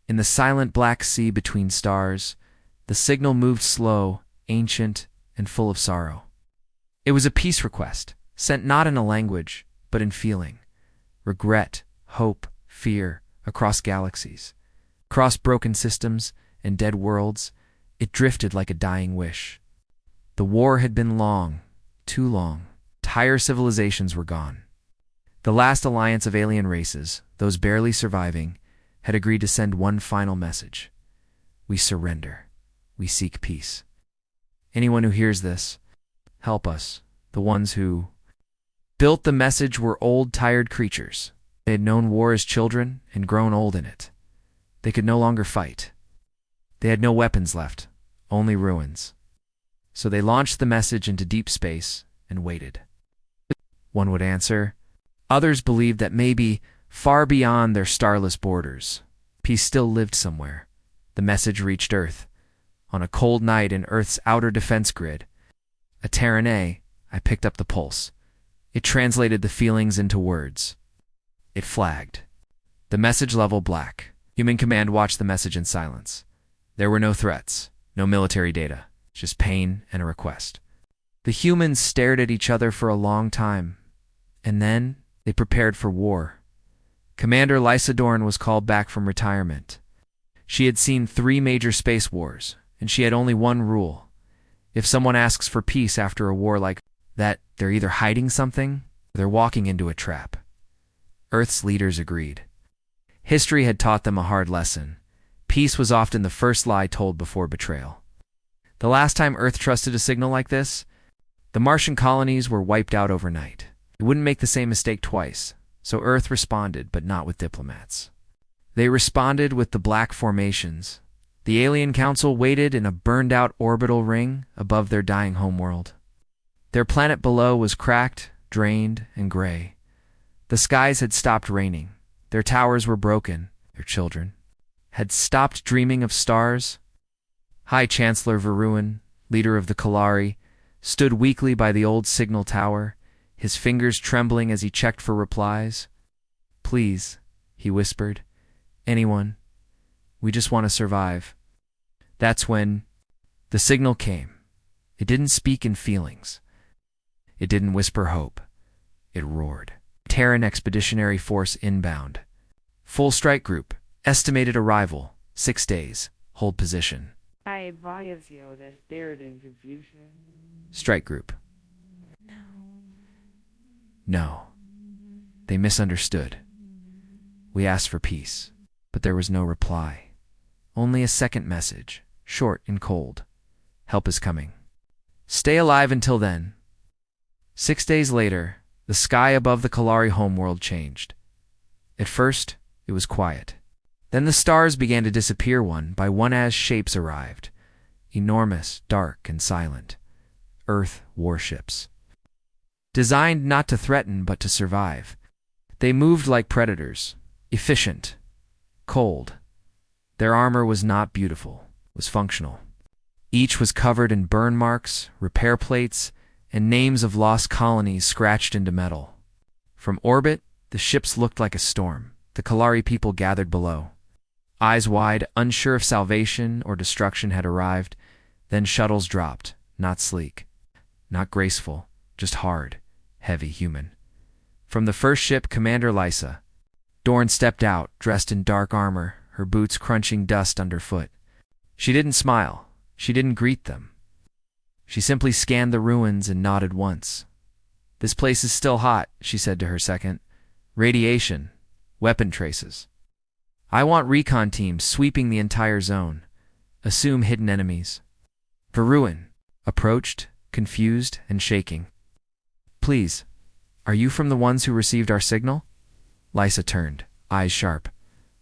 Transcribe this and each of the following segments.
In the silent black sea between stars, the signal moved slow, ancient, and full of sorrow. It was a peace request, sent not in a language, but in feeling. Regret, hope, fear, across galaxies. Across broken systems and dead worlds, it drifted like a dying wish. The war had been long, too long. Entire civilizations were gone. The last alliance of alien races, those barely surviving, had agreed to send one final message. We surrender. We seek peace. Anyone who hears this, help us. The ones who built the message were old, tired creatures. They had known war as children and grown old in it. They could no longer fight. They had no weapons left, only ruins. So they launched the message into deep space and waited. One would answer. Others believed that maybe, far beyond their starless borders, peace still lived somewhere. The message reached Earth. On a cold night in Earth's outer defense grid, a Terran A, I picked up the pulse. It translated the feelings into words. It flagged. The message level black. Human Command watched the message in silence. There were no threats, no military data, just pain and a request. The humans stared at each other for a long time, and then they prepared for war. Commander Lysa Dorn was called back from retirement. She had seen 3 major space wars, and she had only one rule. If someone asks for peace after a war like that, they're either hiding something or they're walking into a trap. Earth's leaders agreed. History had taught them a hard lesson. Peace was often the first lie told before betrayal. The last time Earth trusted a signal like this, the Martian colonies were wiped out overnight. It wouldn't make the same mistake twice, so Earth responded, but not with diplomats. They responded with the black formations. The alien council waited in a burned-out orbital ring above their dying homeworld. Their planet below was cracked, drained, and gray. The skies had stopped raining. Their towers were broken. Their children had stopped dreaming of stars. High Chancellor Varun, leader of the Kalari, stood weakly by the old signal tower, his fingers trembling as he checked for replies. "Please," he whispered. "Anyone. We just want to survive." That's when the signal came. It didn't speak in feelings. It didn't whisper hope. It roared. Terran Expeditionary Force inbound. Full strike group. Estimated arrival, 6 days. Hold position. I advise you that they're in confusion. Strike group. No. They misunderstood. We asked for peace, but there was no reply. Only a second message, short and cold. Help is coming. Stay alive until then. 6 days later, the sky above the Kalari homeworld changed. At first, it was quiet. Then the stars began to disappear one by one as shapes arrived. Enormous, dark, and silent. Earth warships. Designed not to threaten but to survive. They moved like predators. Efficient. Cold. Their armor was not beautiful. It was functional. Each was covered in burn marks, repair plates, and names of lost colonies scratched into metal. From orbit, the ships looked like a storm. The Kalari people gathered below. Eyes wide, unsure if salvation or destruction had arrived. Then shuttles dropped, not sleek, not graceful, just hard, heavy human. From the first ship, Commander Lysa Dorn stepped out, dressed in dark armor, her boots crunching dust underfoot. She didn't smile. She didn't greet them. She simply scanned the ruins and nodded once. "This place is still hot," she said to her second. "Radiation. Weapon traces. I want recon teams sweeping the entire zone. Assume hidden enemies." Varun approached, confused and shaking. "Please, are you from the ones who received our signal?" Lysa turned, eyes sharp.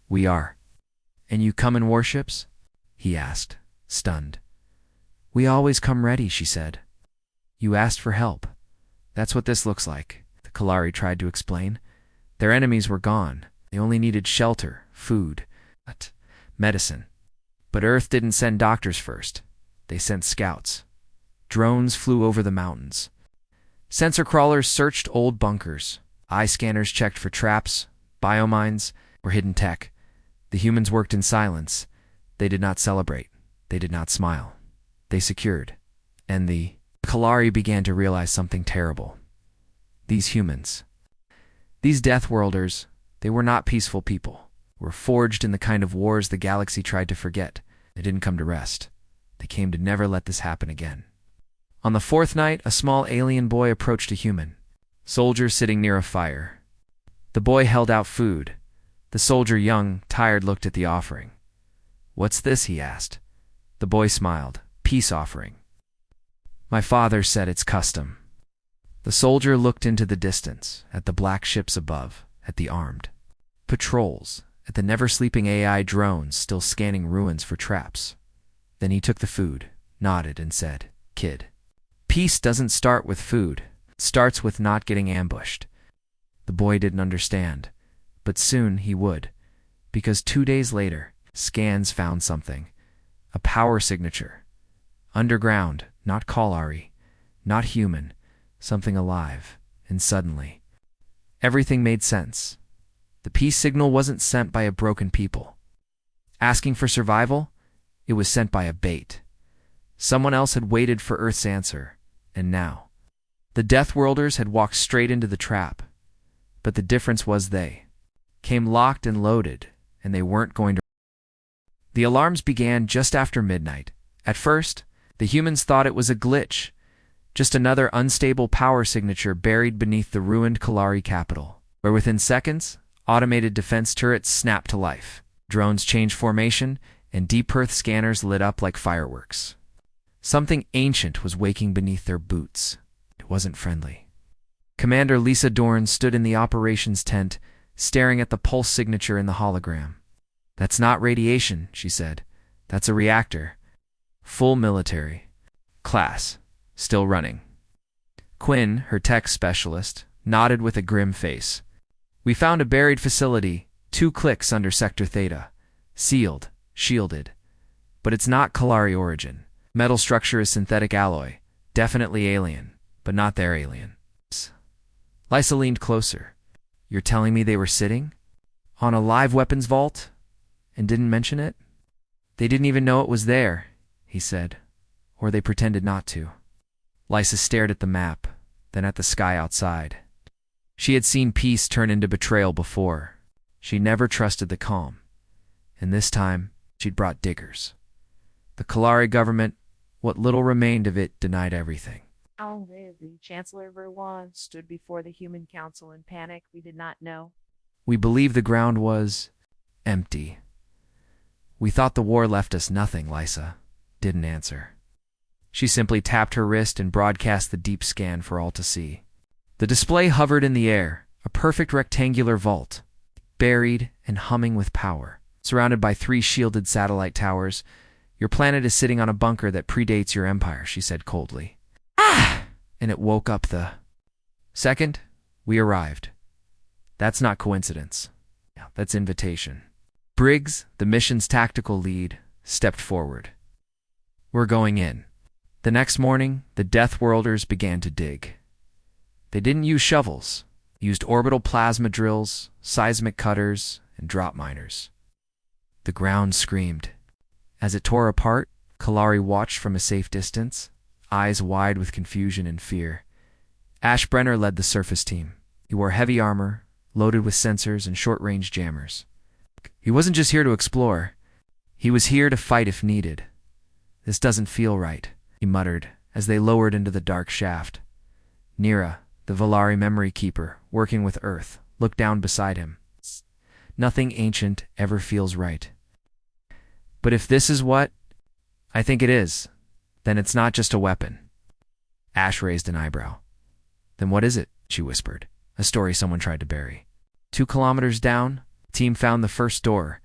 "We are." "And you come in warships?" he asked, stunned. "We always come ready," she said. "You asked for help. That's what this looks like," the Kalari tried to explain. Their enemies were gone. They only needed shelter, food, medicine. But Earth didn't send doctors first. They sent scouts. Drones flew over the mountains. Sensor crawlers searched old bunkers. Eye scanners checked for traps, biomines, or hidden tech. The humans worked in silence. They did not celebrate. They did not smile. They secured. And the Kalari began to realize something terrible. These humans, these Deathworlders, they were not peaceful people. Were forged in the kind of wars the galaxy tried to forget. They didn't come to rest. They came to never let this happen again. On the fourth night, a small alien boy approached a human soldier sitting near a fire. The boy held out food. The soldier, young, tired, looked at the offering. "What's this?" he asked. The boy smiled. "Peace offering." "My father said it's custom." The soldier looked into the distance, at the black ships above, at the armed patrols, at the never-sleeping AI drones still scanning ruins for traps. Then he took the food, nodded, and said, "Kid, peace doesn't start with food. It starts with not getting ambushed." The boy didn't understand, but soon he would, because 2 days later, scans found something. A power signature. Underground, not Kalari, not human, something alive. And suddenly, everything made sense. The peace signal wasn't sent by a broken people asking for survival. It was sent by a bait. Someone else had waited for Earth's answer, and now the Deathworlders had walked straight into the trap. But the difference was they came locked and loaded, and they weren't going to. The alarms began just after midnight. At first, the humans thought it was a glitch, just another unstable power signature buried beneath the ruined Kalari capital, where within seconds, automated defense turrets snapped to life, drones changed formation, and deep Earth scanners lit up like fireworks. Something ancient was waking beneath their boots. It wasn't friendly. Commander Lisa Dorn stood in the operations tent, staring at the pulse signature in the hologram. "That's not radiation," she said. "That's a reactor. Full military. Class. Still running." Quinn, her tech specialist, nodded with a grim face. "We found a buried facility, 2 clicks under Sector Theta. Sealed. Shielded. But it's not Kalari origin. Metal structure is synthetic alloy. Definitely alien, but not their alien." Lisa leaned closer. "You're telling me they were sitting on a live weapons vault and didn't mention it?" "They didn't even know it was there," he said. "Or they pretended not to." Lisa stared at the map, then at the sky outside. She had seen peace turn into betrayal before. She never trusted the calm. And this time, she'd brought diggers. The Kalari government, what little remained of it, denied everything. The Chancellor Verwan stood before the Human Council in panic. "We did not know." "We believed the ground was empty. We thought the war left us nothing." Lisa didn't answer. She simply tapped her wrist and broadcast the deep scan for all to see. The display hovered in the air, a perfect rectangular vault, buried and humming with power, surrounded by 3 shielded satellite towers. "Your planet is sitting on a bunker that predates your empire," she said coldly. "Ah!" And it woke up the second we arrived. That's not coincidence. That's invitation. Briggs, the mission's tactical lead, stepped forward. "We're going in." The next morning, the Deathworlders began to dig. They didn't use shovels. They used orbital plasma drills, seismic cutters, and drop miners. The ground screamed. As it tore apart, Kalari watched from a safe distance, eyes wide with confusion and fear. Ash Brenner led the surface team. He wore heavy armor, loaded with sensors and short-range jammers. He wasn't just here to explore. He was here to fight if needed. "This doesn't feel right," he muttered as they lowered into the dark shaft. Nira, the Valari memory keeper, working with Earth, looked down beside him. "Nothing ancient ever feels right. But if this is what I think it is, then it's not just a weapon." Ash raised an eyebrow. "Then what is it?" she whispered. "A story someone tried to bury." 2 kilometers down, the team found the first door.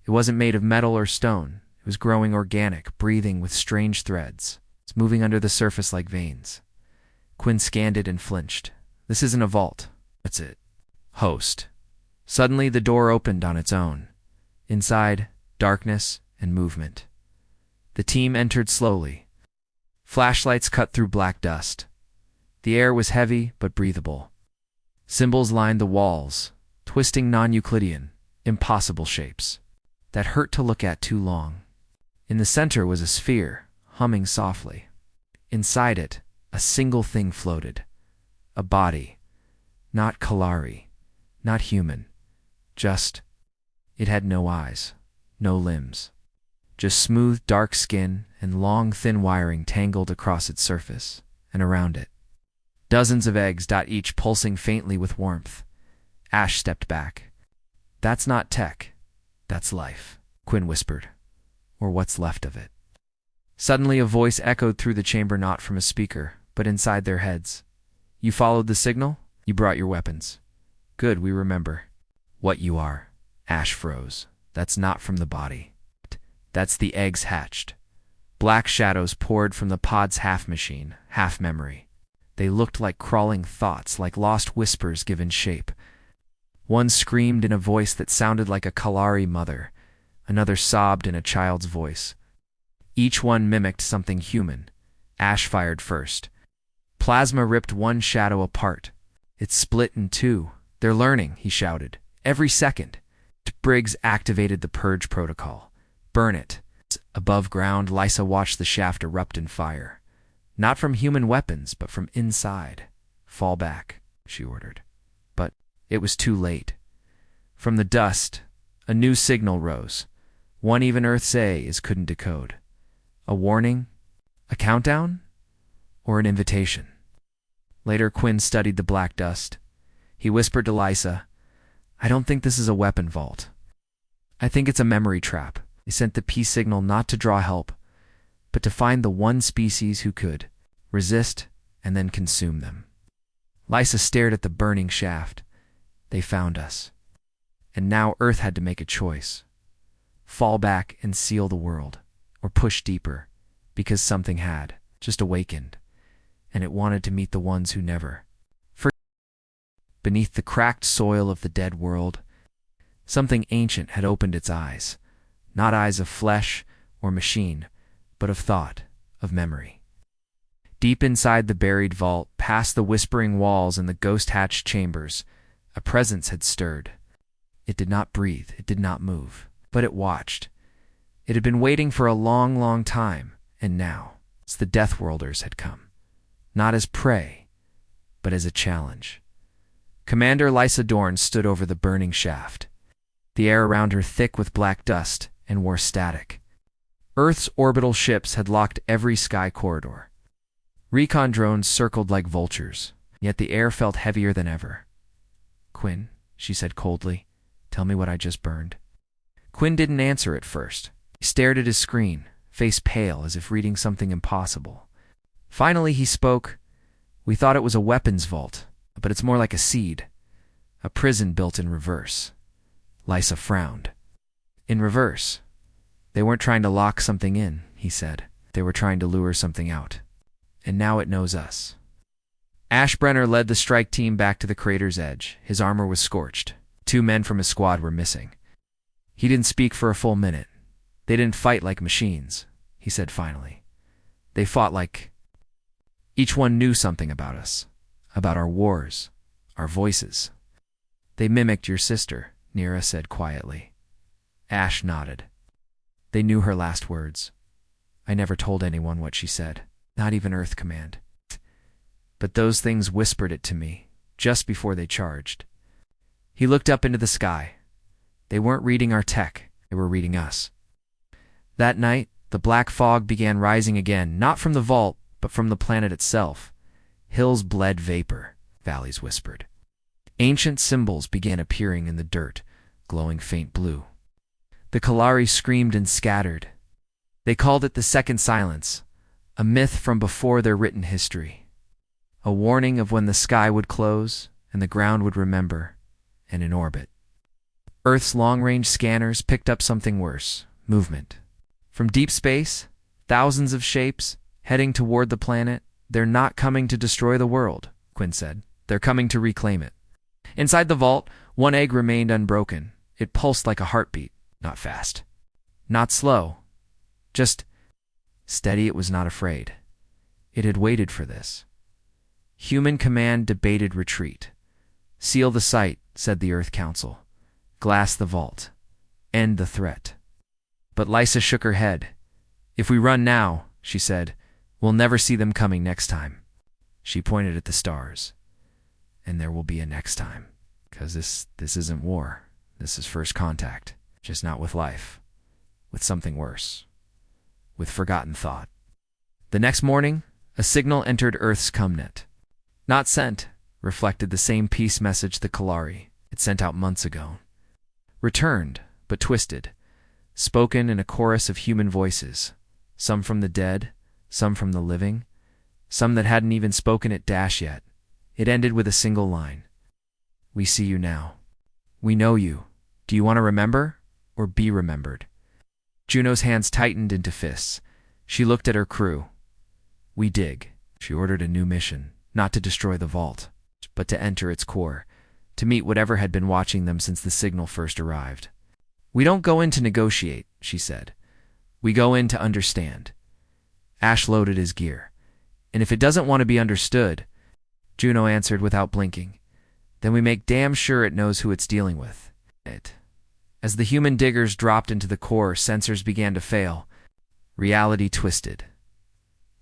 It wasn't made of metal or stone. It was growing organic, breathing with strange threads. It's moving under the surface like veins. Quinn scanned it and flinched. "This isn't a vault." "That's it." "Host." Suddenly the door opened on its own. Inside, darkness and movement. The team entered slowly. Flashlights cut through black dust. The air was heavy but breathable. Symbols lined the walls, twisting non-Euclidean, impossible shapes. that hurt to look at too long. In the center was a sphere, humming softly. Inside it, a single thing floated. A body. Not Kalari. Not human. Just... It had no eyes. No limbs. Just smooth, dark skin and long, thin wiring tangled across its surface and around it. Dozens of eggs, each pulsing faintly with warmth. Ash stepped back. "That's not tech. That's life," Quinn whispered. "Or what's left of it." Suddenly a voice echoed through the chamber, not from a speaker, but inside their heads. "You followed the signal? You brought your weapons. Good, we remember what you are." Ash froze. "That's not from the body. That's the eggs hatched." Black shadows poured from the pod's half machine, half memory. They looked like crawling thoughts, like lost whispers given shape. One screamed in a voice that sounded like a Kalari mother. Another sobbed in a child's voice. Each one mimicked something human. Ash fired first. Plasma ripped one shadow apart. It split in two. "They're learning," he shouted. "Every second." Briggs activated the purge protocol. "Burn it." Above ground, Lysa watched the shaft erupt in fire. Not from human weapons, but from inside. "Fall back," she ordered. But it was too late. From the dust, a new signal rose. One even Earth's A's couldn't decode. A warning? A countdown? Or an invitation? Later, Quinn studied the black dust. He whispered to Lysa, "I don't think this is a weapon vault. I think it's a memory trap. They sent the peace signal not to draw help, but to find the one species who could resist and then consume them." Lysa stared at the burning shaft. "They found us. And now Earth had to make a choice. Fall back and seal the world, or push deeper, because something had just awakened, and it wanted to meet the ones who never." Beneath the cracked soil of the dead world, something ancient had opened its eyes. Not eyes of flesh or machine, but of thought, of memory. Deep inside the buried vault, past the whispering walls and the ghost-hatched chambers, a presence had stirred. It did not breathe, it did not move, but it watched. It had been waiting for a long, long time, and now the Deathworlders had come. Not as prey, but as a challenge. Commander Lysa Dorn stood over the burning shaft, the air around her thick with black dust and war static. Earth's orbital ships had locked every sky corridor. Recon drones circled like vultures, yet the air felt heavier than ever. "Quinn," she said coldly, "tell me what I just burned." Quinn didn't answer at first. He stared at his screen, face pale as if reading something impossible. Finally he spoke. "We thought it was a weapons vault, but it's more like a seed. A prison built in reverse." Lysa frowned. "In reverse? They weren't trying to lock something in," he said. "They were trying to lure something out. And now it knows us." Ashbrenner led the strike team back to the crater's edge. His armor was scorched. 2 men from his squad were missing. He didn't speak for a full minute. "They didn't fight like machines," he said finally. "They fought like... Each one knew something about us, about our wars, our voices." "They mimicked your sister," Nira said quietly. Ash nodded. "They knew her last words. I never told anyone what she said, not even Earth Command. But those things whispered it to me, just before they charged." He looked up into the sky. They weren't reading our tech, they were reading us. That night, the black fog began rising again, not from the vault, but from the planet itself. Hills bled vapor, valleys whispered. Ancient symbols began appearing in the dirt, glowing faint blue. The Kalari screamed and scattered. They called it the Second Silence, a myth from before their written history. A warning of when the sky would close and the ground would remember, and in orbit. Earth's long-range scanners picked up something worse, movement. From deep space, thousands of shapes, heading toward the planet. "They're not coming to destroy the world," Quinn said. "They're coming to reclaim it." Inside the vault, one egg remained unbroken. It pulsed like a heartbeat, not fast, not slow, just steady. It was not afraid. It had waited for this. Human command debated retreat. "Seal the site," said the Earth Council. "Glass the vault. End the threat." But Lysa shook her head. If we run now, she said, we'll never see them coming next time. She pointed at the stars. And there will be a next time. Because this isn't war. This is first contact. Just not with life. With something worse. With forgotten thought. The next morning, a signal entered Earth's ComNet. Not sent, reflected the same peace message the Kalari it sent out months ago. Returned, but twisted. Spoken in a chorus of human voices. Some from the dead, some from the living, some that hadn't even spoken it yet. It ended with a single line. We see you now. We know you. Do you want to remember or be remembered? Juno's hands tightened into fists. She looked at her crew. We dig. She ordered a new mission, not to destroy the vault, but to enter its core, to meet whatever had been watching them since the signal first arrived. We don't go in to negotiate, she said. We go in to understand. Ash loaded his gear. And if it doesn't want to be understood, Juno answered without blinking, then we make damn sure it knows who it's dealing with. As the human diggers dropped into the core, sensors began to fail. Reality twisted.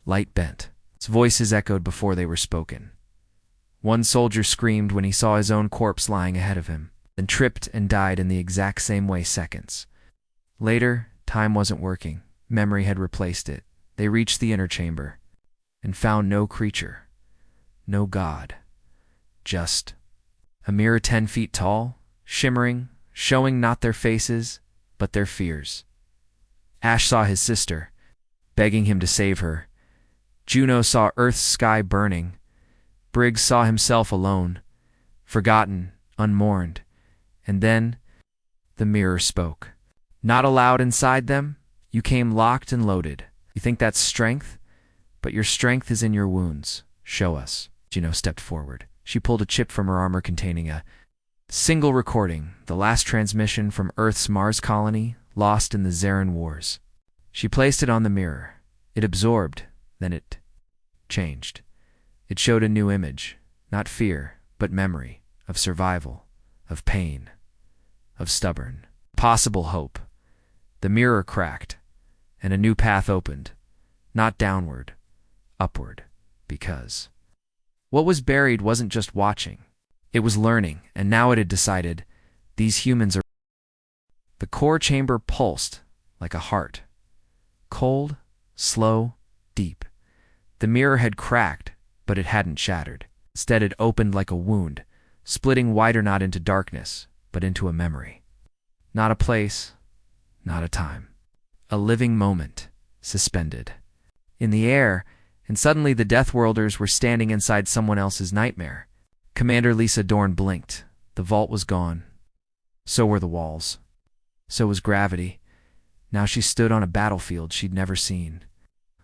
Light bent. Its voices echoed before they were spoken. One soldier screamed when he saw his own corpse lying ahead of him, then tripped and died in the exact same way seconds. Later, time wasn't working. Memory had replaced it. They reached the inner chamber and found no creature, no god, just a mirror 10 feet tall, shimmering, showing not their faces, but their fears. Ash saw his sister, begging him to save her. Juno saw Earth's sky burning. Briggs saw himself alone, forgotten, unmourned. And then the mirror spoke. Not allowed inside them, you came locked and loaded. You think that's strength? But your strength is in your wounds. Show us. Juno stepped forward. She pulled a chip from her armor containing a single recording, the last transmission from Earth's Mars colony, lost in the Zarin Wars. She placed it on the mirror. It absorbed, then it changed. It showed a new image, not fear, but memory, of survival, of pain, of stubborn, possible hope. The mirror cracked, and a new path opened, not downward, upward, because what was buried wasn't just watching. It was learning, and now it had decided, these humans are... The core chamber pulsed like a heart. Cold, slow, deep. The mirror had cracked, but it hadn't shattered. Instead, it opened like a wound, splitting wider not into darkness, but into a memory. Not a place, not a time. A living moment, suspended in the air, and suddenly the Deathworlders were standing inside someone else's nightmare. Commander Lisa Dorn blinked. The vault was gone. So were the walls. So was gravity. Now she stood on a battlefield she'd never seen,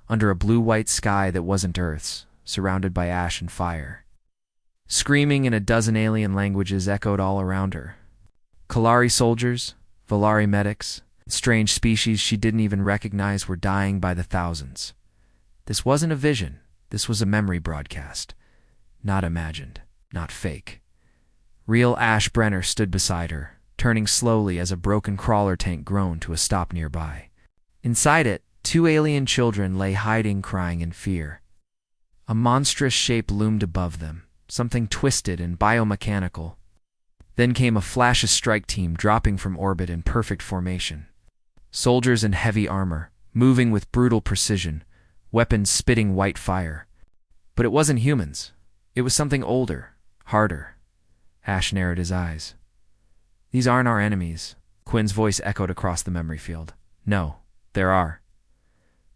under a blue-white sky that wasn't Earth's, surrounded by ash and fire. Screaming in a dozen alien languages echoed all around her. Kalari soldiers, Valari medics, strange species she didn't even recognize were dying by the thousands. This wasn't a vision. This was a memory broadcast. Not imagined. Not fake. Real Ash Brenner stood beside her, turning slowly as a broken crawler tank groaned to a stop nearby. Inside it, 2 alien children lay hiding, crying in fear. A monstrous shape loomed above them, something twisted and biomechanical. Then came a flash of strike team dropping from orbit in perfect formation. Soldiers in heavy armor, moving with brutal precision, weapons spitting white fire. But it wasn't humans. It was something older, harder. Ash narrowed his eyes. These aren't our enemies. Quinn's voice echoed across the memory field. No, there are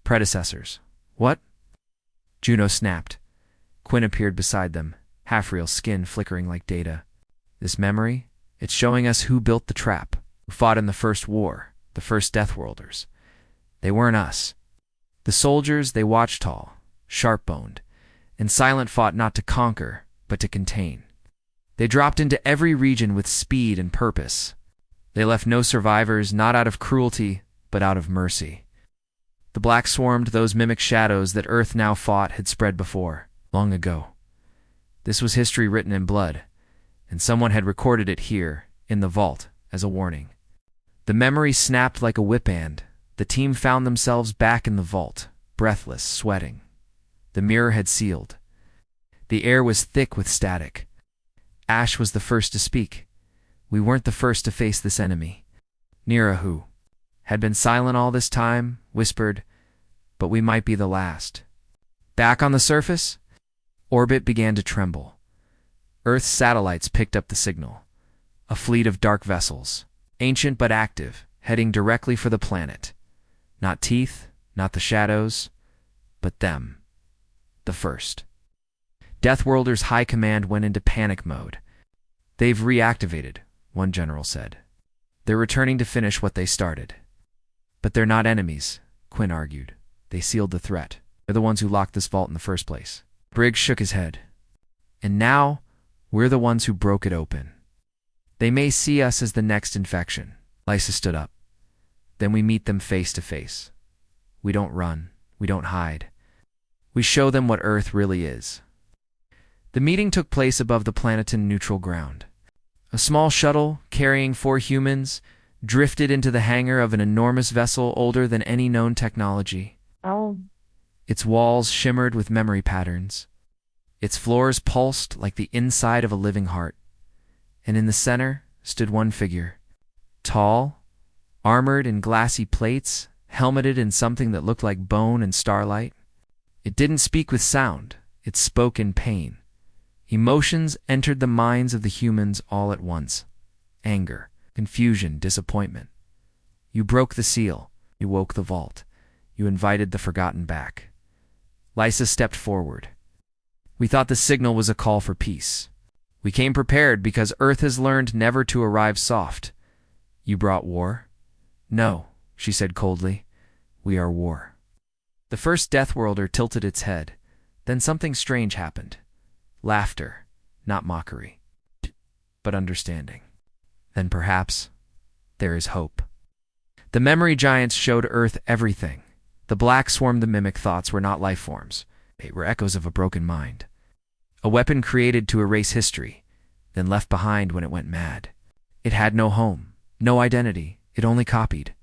predecessors. What? Juno snapped. Quinn appeared beside them, half-real skin flickering like data. This memory, it's showing us who built the trap, who fought in the first war, the first Deathworlders. They weren't us. The soldiers, they watched tall, sharp-boned, and silent fought not to conquer, but to contain. They dropped into every region with speed and purpose. They left no survivors, not out of cruelty, but out of mercy. The black swarmed those mimic shadows that Earth now fought had spread before, long ago. This was history written in blood, and someone had recorded it here, in the vault, as a warning. The memory snapped like a whip-band, The team found themselves back in the vault, breathless, sweating. The mirror had sealed. The air was thick with static. Ash was the first to speak. We weren't the first to face this enemy. Nira, who had been silent all this time, whispered, but we might be the last. Back on the surface, orbit began to tremble. Earth's satellites picked up the signal. A fleet of dark vessels, ancient but active, heading directly for the planet. Not Teeth, not the shadows, but them. The first. Deathworlders' high command went into panic mode. They've reactivated, one general said. They're returning to finish what they started. But they're not enemies, Quinn argued. They sealed the threat. They're the ones who locked this vault in the first place. Briggs shook his head. And now, we're the ones who broke it open. They may see us as the next infection. Lysa stood up. Then we meet them face to face. We don't run. We don't hide. We show them what Earth really is. The meeting took place above the Planeton neutral ground. A small shuttle, carrying 4 humans, drifted into the hangar of an enormous vessel older than any known technology. Oh. Its walls shimmered with memory patterns. Its floors pulsed like the inside of a living heart. And in the center stood one figure. Tall, armored in glassy plates, helmeted in something that looked like bone and starlight. It didn't speak with sound. It spoke in pain. Emotions entered the minds of the humans all at once. Anger, confusion, disappointment. You broke the seal. You woke the vault. You invited the forgotten back. Lysa stepped forward. We thought the signal was a call for peace. We came prepared because Earth has learned never to arrive soft. You brought war? No, she said coldly. We are war. The first Deathworlder tilted its head. Then something strange happened. Laughter, not mockery, but understanding. Then perhaps there is hope. The memory giants showed Earth everything. The black swarm, the mimic thoughts were not life forms. They were echoes of a broken mind. A weapon created to erase history, then left behind when it went mad. It had no home, no identity. It only copied.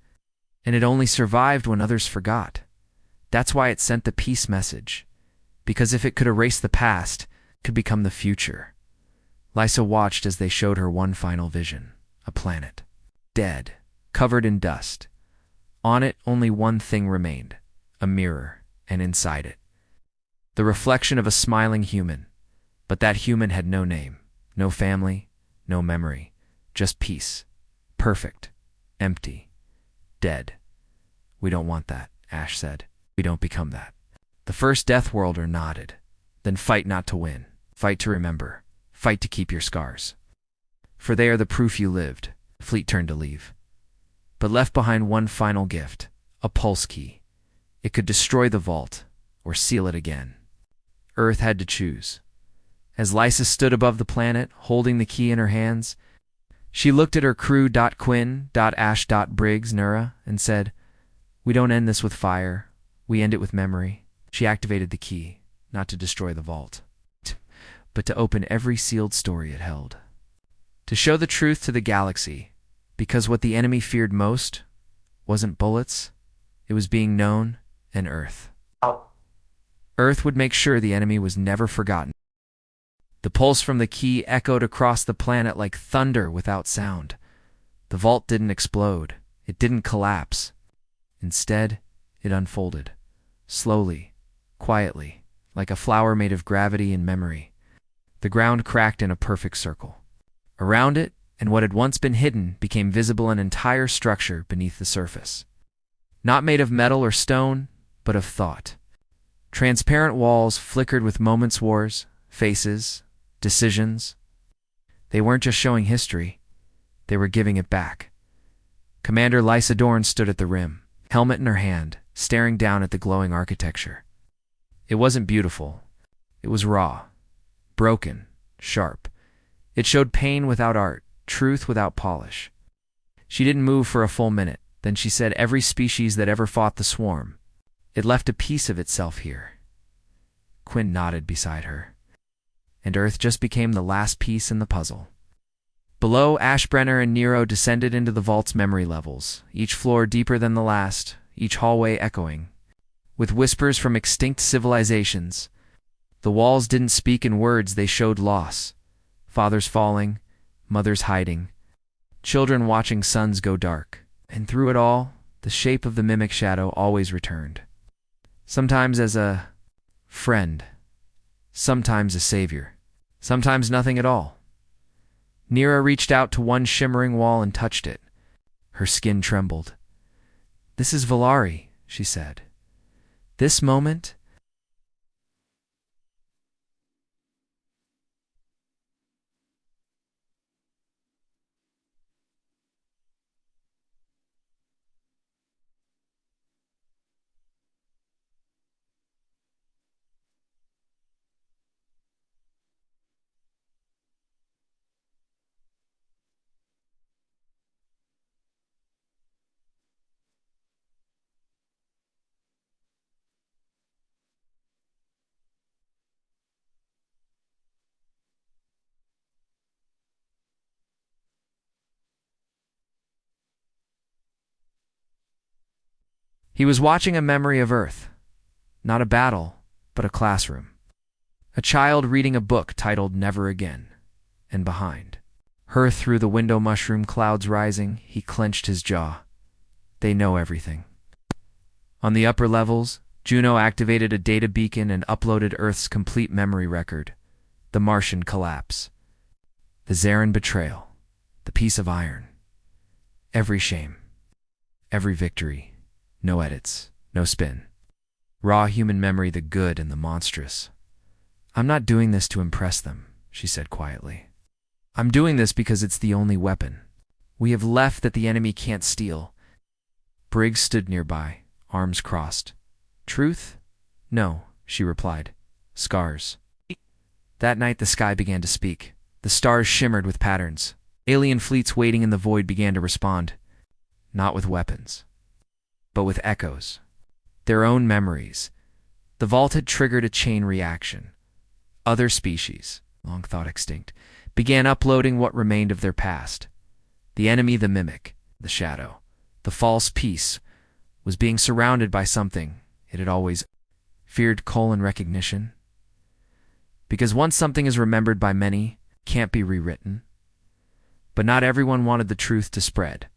And it only survived when others forgot. That's why it sent the peace message. Because if it could erase the past, it could become the future. Lysa watched as they showed her one final vision. A planet. Dead. Covered in dust. On it, only one thing remained. A mirror. And inside it, the reflection of a smiling human. But that human had no name. No family. No memory. Just peace. Perfect. Empty. Dead. We don't want that, Ash said. We don't become that. The first Deathworlder nodded. Then fight not to win. Fight to remember. Fight to keep your scars. For they are the proof you lived. Fleet turned to leave. But left behind one final gift. A pulse key. It could destroy the vault, or seal it again. Earth had to choose. As Lysa stood above the planet, holding the key in her hands, she looked at her crew Quinn, Ash, Briggs, Nura, and said, "We don't end this with fire. We end it with memory." She activated the key, not to destroy the vault, but to open every sealed story it held. To show the truth to the galaxy, because what the enemy feared most wasn't bullets, it was being known, and Earth. Earth would make sure the enemy was never forgotten. The pulse from the key echoed across the planet like thunder without sound. The vault didn't explode. It didn't collapse. Instead, it unfolded. Slowly, quietly, like a flower made of gravity and memory. The ground cracked in a perfect circle. Around it, and what had once been hidden, became visible an entire structure beneath the surface. Not made of metal or stone, but of thought. Transparent walls flickered with moments, wars, faces, decisions. They weren't just showing history. They were giving it back. Commander Lysa Dorn stood at the rim, helmet in her hand, staring down at the glowing architecture. It wasn't beautiful. It was raw, broken, sharp. It showed pain without art, truth without polish. She didn't move for a full minute. Then she said, "Every species that ever fought the swarm. It left a piece of itself here." Quinn nodded beside her. And Earth just became the last piece in the puzzle. Below, Ashbrenner and Nero descended into the vault's memory levels, each floor deeper than the last, each hallway echoing, with whispers from extinct civilizations. The walls didn't speak in words, they showed loss. Fathers falling, mothers hiding, children watching suns go dark. And through it all, the shape of the mimic shadow always returned. Sometimes as a friend, sometimes a savior, sometimes nothing at all. Nira reached out to one shimmering wall and touched it. Her skin trembled. "This is Valari," she said. "This moment." He was watching a memory of Earth, not a battle, but a classroom. A child reading a book titled Never Again, and behind her, through the window, mushroom clouds rising. He clenched his jaw. They know everything. On the upper levels, Juno activated a data beacon and uploaded Earth's complete memory record. The Martian collapse, the Zarin betrayal, the piece of iron. Every shame, every victory. No edits, no spin. Raw human memory, the good and the monstrous. "I'm not doing this to impress them," she said quietly. "I'm doing this because it's the only weapon we have left that the enemy can't steal." Briggs stood nearby, arms crossed. "Truth? No," she replied. "Scars." That night the sky began to speak. The stars shimmered with patterns. Alien fleets waiting in the void began to respond. Not with weapons, but with echoes. Their own memories. The vault had triggered a chain reaction. Other species, long thought extinct, began uploading what remained of their past. The enemy, the mimic, the shadow, the false peace, was being surrounded by something it had always feared: recognition. Because once something is remembered by many, it can't be rewritten. But not everyone wanted the truth to spread.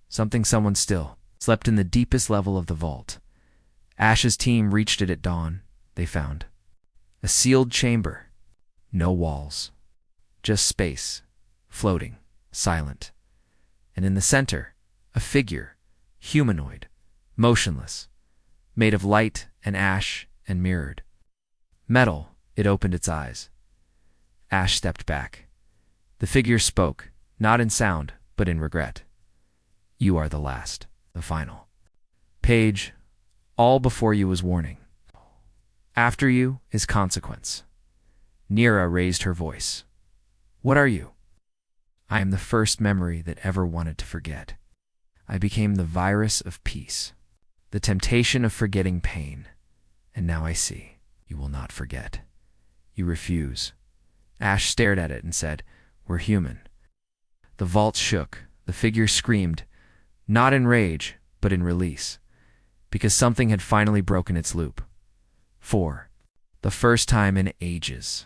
Someone still slept in the deepest level of the vault. Ash's team reached it at dawn. They found a sealed chamber. No walls. Just space. Floating. Silent. And in the center, a figure. Humanoid. Motionless. Made of light and ash and mirrored. Metal. It opened its eyes. Ash stepped back. The figure spoke, not in sound, but in regret. "You are the last. The final page. All before you was warning. After you is consequence." Nira raised her voice. "What are you?" "I am the first memory that ever wanted to forget. I became the virus of peace, the temptation of forgetting pain. And now I see. You will not forget. You refuse." Ash stared at it and said, "We're human." The vault shook. The figure screamed, not in rage, but in release, because something had finally broken its loop. For the first time in ages.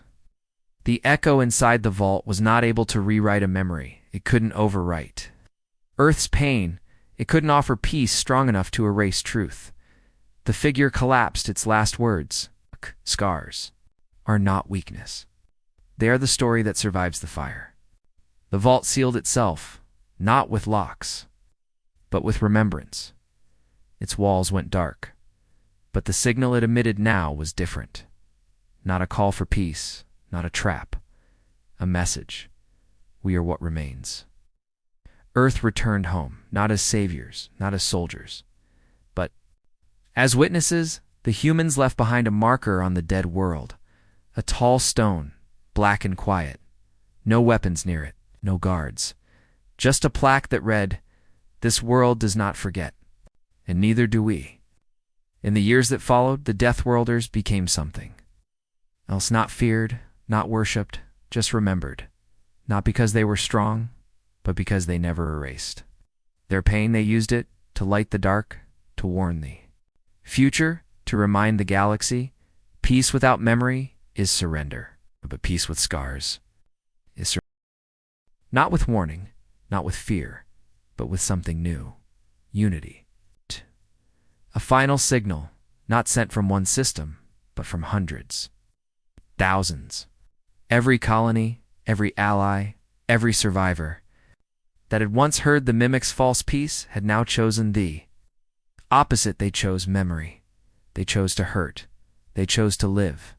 The echo inside the vault was not able to rewrite a memory. It couldn't overwrite Earth's pain. It couldn't offer peace strong enough to erase truth. The figure collapsed its last words. "Scars are not weakness. They are the story that survives the fire." The vault sealed itself, not with locks, but with remembrance. Its walls went dark, but the signal it emitted now was different. Not a call for peace, not a trap. A message. We are what remains. Earth returned home, not as saviors, not as soldiers, but as witnesses. The humans left behind a marker on the dead world. A tall stone, black and quiet. No weapons near it, no guards. Just a plaque that read, "This world does not forget, and neither do we." In the years that followed, the Deathworlders became something else, not feared, not worshipped, just remembered. Not because they were strong, but because they never erased. Their pain, they used it to light the dark, to warn thee. Future, to remind the galaxy, peace without memory is surrender, but peace with scars is surrender. Not with warning, not with fear, but with something new. Unity. A final signal, not sent from one system, but from hundreds. Thousands. Every colony, every ally, every survivor that had once heard the mimic's false peace had now chosen thee. Opposite, they chose memory. They chose to hurt. They chose to live,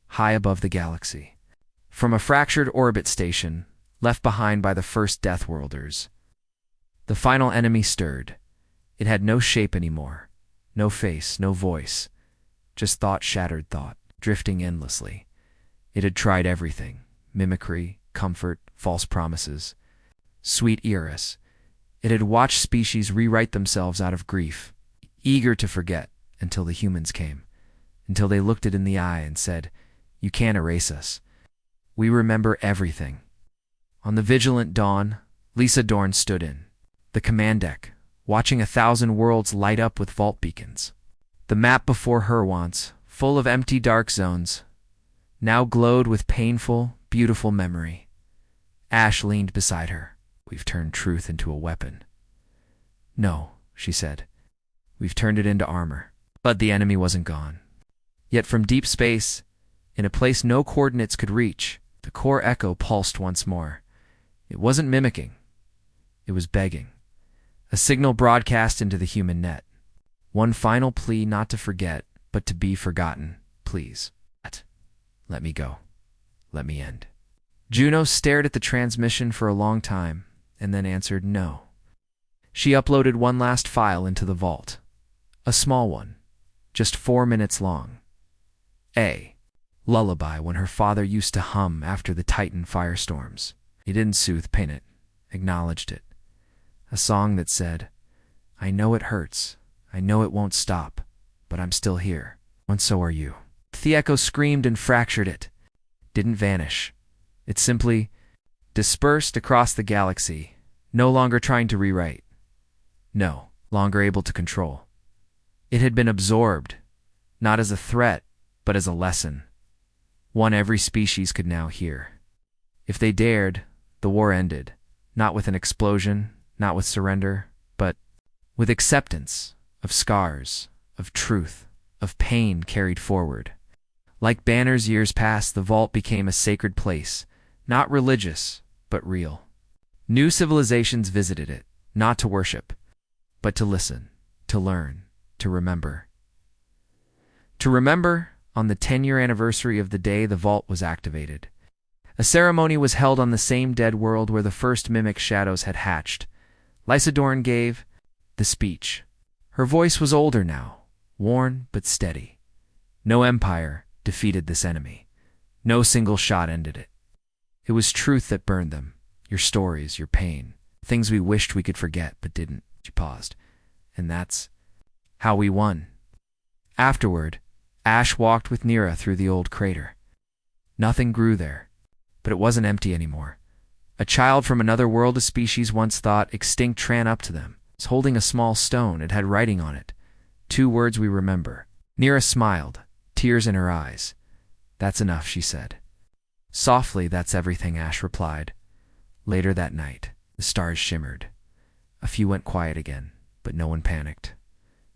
high above the galaxy. From a fractured orbit station, left behind by the first Deathworlders, the final enemy stirred. It had no shape anymore, no face, no voice, just thought-shattered thought, drifting endlessly. It had tried everything: mimicry, comfort, false promises. Sweet Eris, it had watched species rewrite themselves out of grief, eager to forget, until the humans came, until they looked it in the eye and said, "You can't erase us. We remember everything." On the vigilant dawn, Lisa Dorn stood in the command deck, watching 1,000 worlds light up with vault beacons. The map before her once, full of empty dark zones, now glowed with painful, beautiful memory. Ash leaned beside her. "We've turned truth into a weapon." "No," she said. "We've turned it into armor." But the enemy wasn't gone. Yet from deep space, in a place no coordinates could reach, the core echo pulsed once more. It wasn't mimicking. It was begging. A signal broadcast into the human net. One final plea, not to forget, but to be forgotten. "Please, let me go. Let me end." Juno stared at the transmission for a long time, and then answered no. She uploaded one last file into the vault. A small one, just 4 minutes long. A lullaby when her father used to hum after the Titan firestorms. He didn't soothe pain it, acknowledged it. A song that said, "I know it hurts, I know it won't stop, but I'm still here, and so are you." The echo screamed and fractured it. Didn't vanish. It simply dispersed across the galaxy, no longer trying to rewrite. No longer able to control. It had been absorbed, not as a threat, but as a lesson. One every species could now hear. If they dared, the war ended, not with an explosion, not with surrender, but with acceptance of scars, of truth, of pain carried forward. Like banners years past, the vault became a sacred place, not religious, but real. New civilizations visited it, not to worship, but to listen, to learn, to remember. To remember, on the 10-year anniversary of the day the vault was activated. A ceremony was held on the same dead world where the first mimic shadows had hatched. Lisa Dorn gave the speech. Her voice was older now, worn but steady. No empire defeated this enemy. No single shot ended it. It was truth that burned them, your stories, your pain, things we wished we could forget but didn't. She paused. And that's how we won. Afterward, Ash walked with Nira through the old crater. Nothing grew there, but it wasn't empty anymore. A child from another world, a species once thought extinct, ran up to them. It was holding a small stone. It had writing on it. 2 words we remember. Nira smiled, tears in her eyes. "That's enough," she said. Softly, "That's everything," Ash replied. Later that night, the stars shimmered. A few went quiet again, but no one panicked.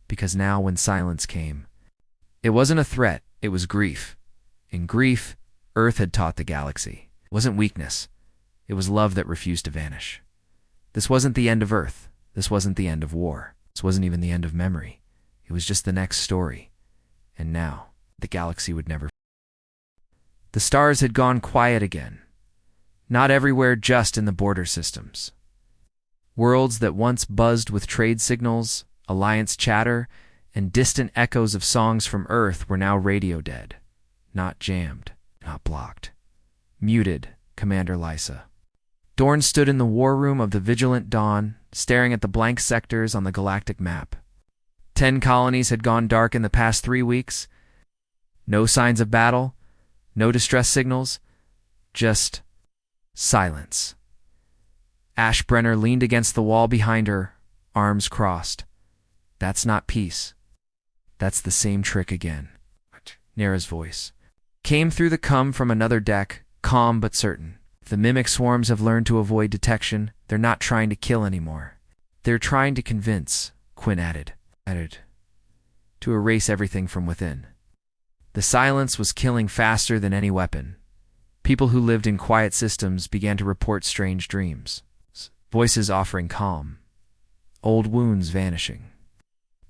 Because now, when silence came, it wasn't a threat, it was grief. In grief, Earth had taught the galaxy. It wasn't weakness. It was love that refused to vanish. This wasn't the end of Earth. This wasn't the end of war. This wasn't even the end of memory. It was just the next story. And now, the galaxy would never. The stars had gone quiet again. Not everywhere, just in the border systems. Worlds that once buzzed with trade signals, alliance chatter, and distant echoes of songs from Earth were now radio dead. Not jammed, not blocked. Muted, Commander Lisa. Dorn stood in the war room of the Vigilant Dawn, staring at the blank sectors on the galactic map. 10 colonies had gone dark in the past 3 weeks. No signs of battle, no distress signals, just silence. Ash Brenner leaned against the wall behind her, arms crossed. That's not peace. That's the same trick again. Nara's voice came through the cum from another deck, calm but certain. The mimic swarms have learned to avoid detection. They're not trying to kill anymore. They're trying to convince, Quinn added, to erase everything from within. The silence was killing faster than any weapon. People who lived in quiet systems began to report strange dreams. Voices offering calm. Old wounds vanishing.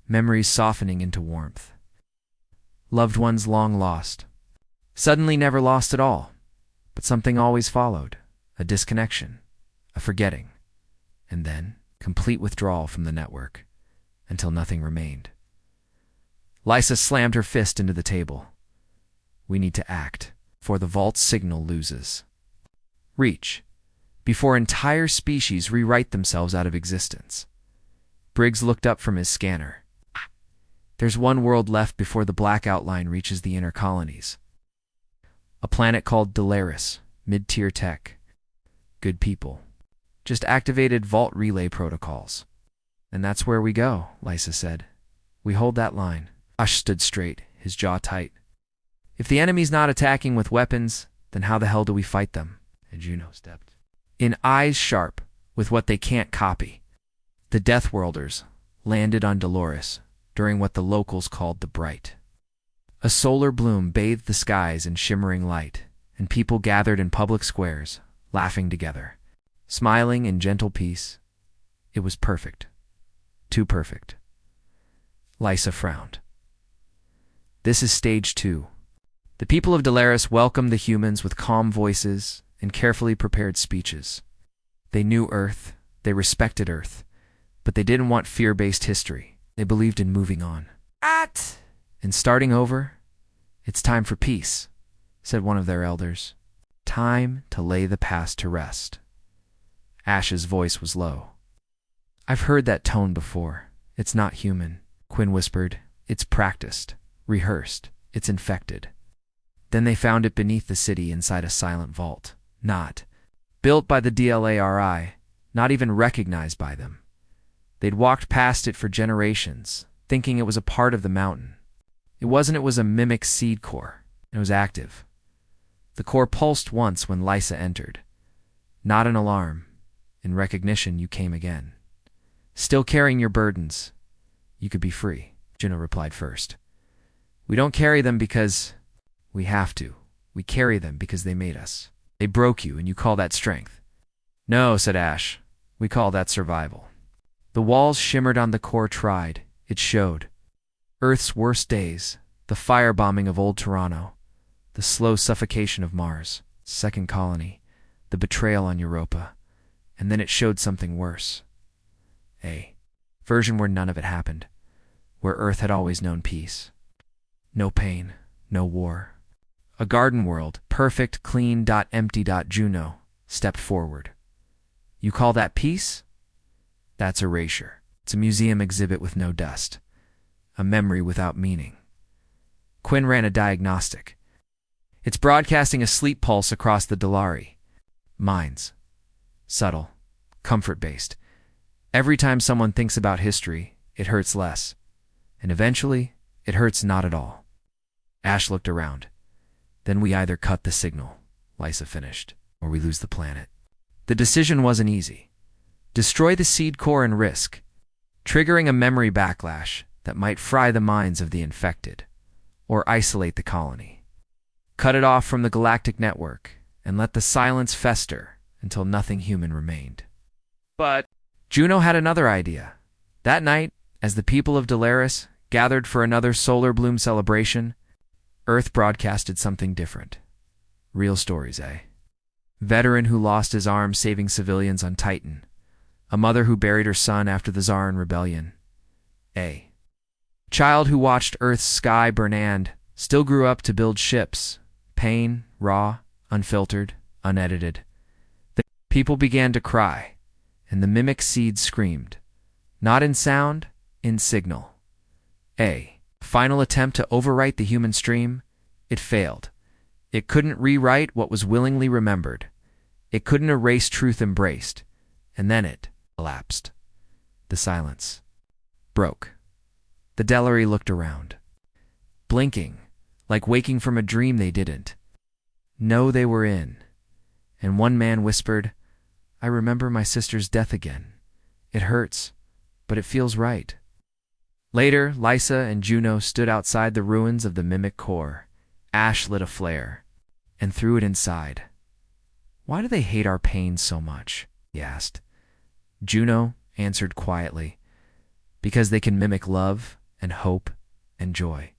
Memories softening into warmth. Loved ones long lost. Suddenly never lost at all. But something always followed. A disconnection. A forgetting. And then, complete withdrawal from the network. Until nothing remained. Lysa slammed her fist into the table. We need to act, for the vault's signal loses. Reach, before entire species rewrite themselves out of existence. Briggs looked up from his scanner. There's one world left before the black outline reaches the inner colonies. A planet called Deathworlders, mid-tier tech. Good people. Just activated vault relay protocols. And that's where we go, Lysa said. We hold that line. Ash stood straight, his jaw tight. If the enemy's not attacking with weapons, then how the hell do we fight them? And Juno stepped in, eyes sharp, with what they can't copy. The Deathworlders landed on Dolores during what the locals called the Bright. A solar bloom bathed the skies in shimmering light, and people gathered in public squares, laughing together, smiling in gentle peace. It was perfect. Too perfect. Lysa frowned. This is stage 2. The people of Dolores welcomed the humans with calm voices and carefully prepared speeches. They knew Earth, they respected Earth, but they didn't want fear-based history. They believed in moving on. And starting over. It's time for peace, said one of their elders. Time to lay the past to rest. Ash's voice was low. I've heard that tone before. It's not human, Quinn whispered. It's practiced, rehearsed, it's infected. Then they found it beneath the city inside a silent vault. Not built by the DLARI, not even recognized by them. They'd walked past it for generations, thinking it was a part of the mountain. It was a mimic seed core. It was active. The core pulsed once when Lysa entered. Not an alarm. In recognition, you came again. Still carrying your burdens. You could be free, Juno replied first. We don't carry them because we have to. We carry them because they made us. They broke you, and you call that strength. No, said Ash. We call that survival. The walls shimmered on the core tried. It showed. Earth's worst days, the firebombing of old Toronto, the slow suffocation of Mars, second colony, the betrayal on Europa, and then it showed something worse. A version where none of it happened, where Earth had always known peace. No pain, no war. A garden world, perfect, clean, empty. Juno stepped forward. You call that peace? That's erasure. It's a museum exhibit with no dust. A memory without meaning. Quinn ran a diagnostic. It's broadcasting a sleep pulse across the Dolari. Minds. Subtle. Comfort-based. Every time someone thinks about history, it hurts less. And eventually, it hurts not at all. Ash looked around. Then we either cut the signal, Lysa finished, or we lose the planet. The decision wasn't easy. Destroy the seed core and risk, triggering a memory backlash that might fry the minds of the infected, or isolate the colony. Cut it off from the galactic network, and let the silence fester until nothing human remained. But Juno had another idea. That night, as the people of Dolores gathered for another solar bloom celebration, Earth broadcasted something different. Real stories, eh? Veteran who lost his arm saving civilians on Titan. A mother who buried her son after the Zarin rebellion. A child who watched Earth's sky burn and still grew up to build ships. Pain, raw, unfiltered, unedited. The people began to cry, and the mimic seed screamed. Not in sound, in signal. A final attempt to overwrite the human stream. It failed. It couldn't rewrite what was willingly remembered. It couldn't erase truth embraced. And then it collapsed. The silence broke. The Delary looked around, blinking, like waking from a dream they didn't know they were in. And one man whispered, "I remember my sister's death again. It hurts, but it feels right." Later, Lysa and Juno stood outside the ruins of the mimic core. Ash lit a flare and threw it inside. "Why do they hate our pain so much?" he asked. Juno answered quietly, "Because they can mimic love and hope and joy.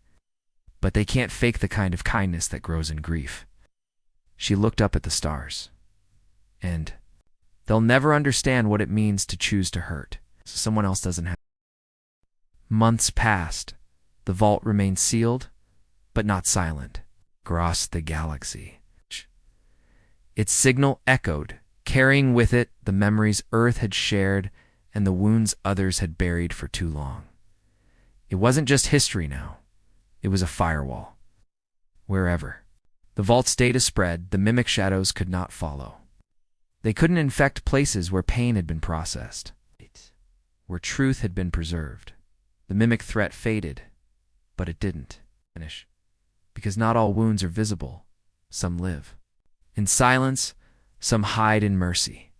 But they can't fake the kind of kindness that grows in grief." She looked up at the stars. "And they'll never understand what it means to choose to hurt, so someone else doesn't have." Months passed. The vault remained sealed, but not silent. Across the galaxy, its signal echoed, carrying with it the memories Earth had shared and the wounds others had buried for too long. It wasn't just history now. It was a firewall. Wherever the vault's data spread, the mimic shadows could not follow. They couldn't infect places where pain had been processed, where truth had been preserved. The mimic threat faded, but it didn't finish. Because not all wounds are visible. Some live in silence, some hide in mercy.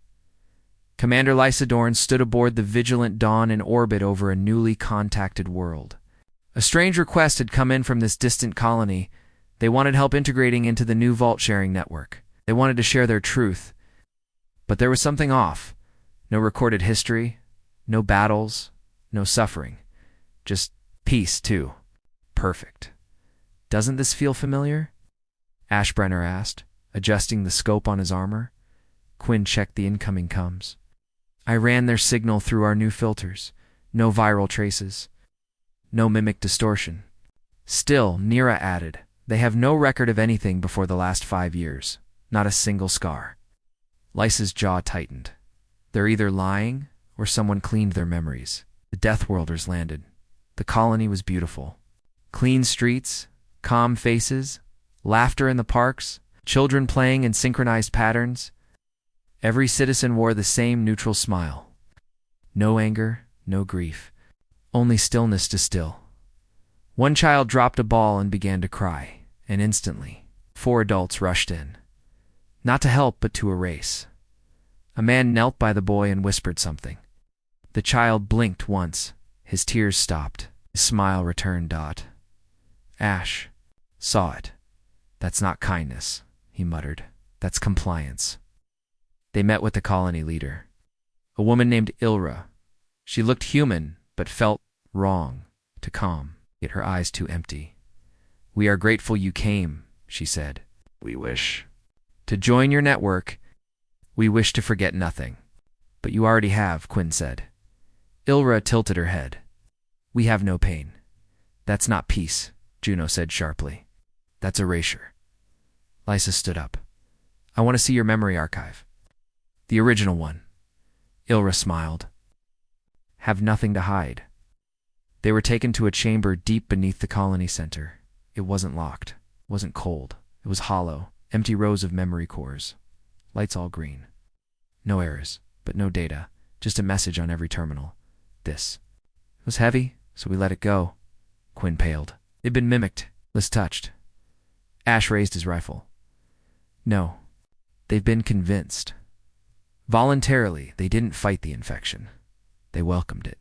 Commander Lysadorn stood aboard the Vigilant Dawn in orbit over a newly contacted world. A strange request had come in from this distant colony. They wanted help integrating into the new vault-sharing network. They wanted to share their truth. But there was something off. No recorded history, no battles, no suffering. Just peace, too. Perfect. "Doesn't this feel familiar?" Ashbrenner asked, adjusting the scope on his armor. Quinn checked the incoming comms. "I ran their signal through our new filters. No viral traces. No mimic distortion." Still, Nira added, "They have no record of anything before the last 5 years. Not a single scar." Lysa's jaw tightened. They're either lying, or someone cleaned their memories. The Deathworlders landed. The colony was beautiful. Clean streets, calm faces, laughter in the parks, children playing in synchronized patterns. Every citizen wore the same neutral smile. No anger, no grief. Only stillness to still. One child dropped a ball and began to cry, and instantly, 4 adults rushed in. Not to help, but to erase. A man knelt by the boy and whispered something. The child blinked once. His tears stopped. His smile returned. Ash saw it. "That's not kindness," he muttered. "That's compliance." They met with the colony leader, a woman named Ilra. She looked human, but felt wrong to calm, yet her eyes too empty. "We are grateful you came," she said. "We wish to join your network. We wish to forget nothing." "But you already have," Quinn said. Ilra tilted her head. "We have no pain." "That's not peace," Juno said sharply. "That's erasure." Lysa stood up. "I want to see your memory archive." "The original one." Ilra smiled. "Have nothing to hide." They were taken to a chamber deep beneath the colony center. It wasn't locked. It wasn't cold. It was hollow, empty rows of memory cores. Lights all green. No errors, but no data. Just a message on every terminal. This. It was heavy, so we let it go. Quinn paled. It'd been mimicked. Liz touched. Ash raised his rifle. "No. They've been convinced." Voluntarily, they didn't fight the infection. They welcomed it.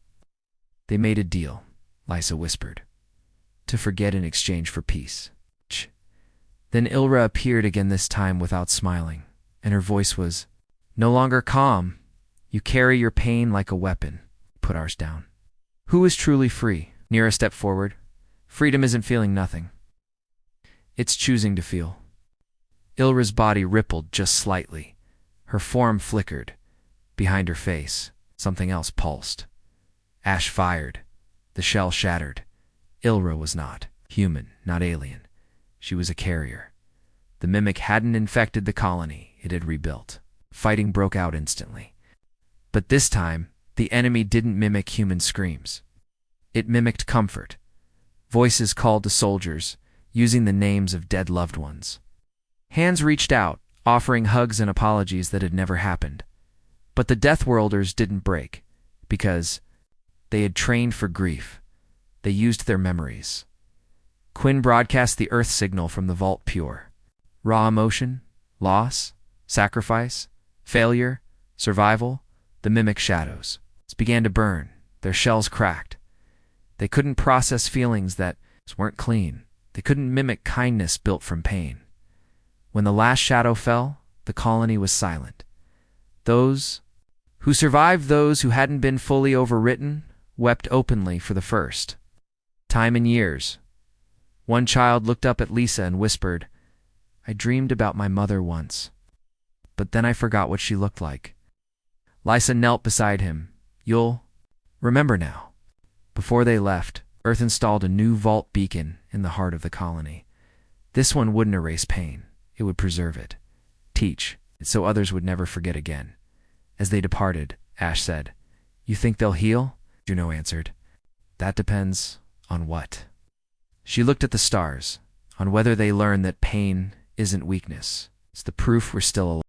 "They made a deal," Lysa whispered. "To forget in exchange for peace." Then Ilra appeared again, this time without smiling, and her voice was no longer calm. "You carry your pain like a weapon. Put ours down." "Who is truly free?" Nira stepped forward. "Freedom isn't feeling nothing. It's choosing to feel." Ilra's body rippled just slightly. Her form flickered. Behind her face, something else pulsed. Ash fired. The shell shattered. Ilra was not human, not alien. She was a carrier. The mimic hadn't infected the colony. It had rebuilt. Fighting broke out instantly. But this time, the enemy didn't mimic human screams. It mimicked comfort. Voices called to soldiers, using the names of dead loved ones. Hands reached out, offering hugs and apologies that had never happened. But the Deathworlders didn't break, because they had trained for grief. They used their memories. Quinn broadcast the Earth signal from the vault pure. Raw emotion, loss, sacrifice, failure, survival, the mimic shadows began to burn, their shells cracked. They couldn't process feelings that weren't clean. They couldn't mimic kindness built from pain. When the last shadow fell, the colony was silent. Those who survived, those who hadn't been fully overwritten, wept openly for the first time in years. One child looked up at Lisa and whispered, "I dreamed about my mother once, but then I forgot what she looked like." Lisa knelt beside him. "You'll remember now." Before they left, Earth installed a new vault beacon in the heart of the colony. This one wouldn't erase pain. It would preserve it, teach it so others would never forget again. As they departed, Ash said, "You think they'll heal?" Juno answered, "That depends on what?" She looked at the stars, on whether they learn that pain isn't weakness. It's the proof we're still alive.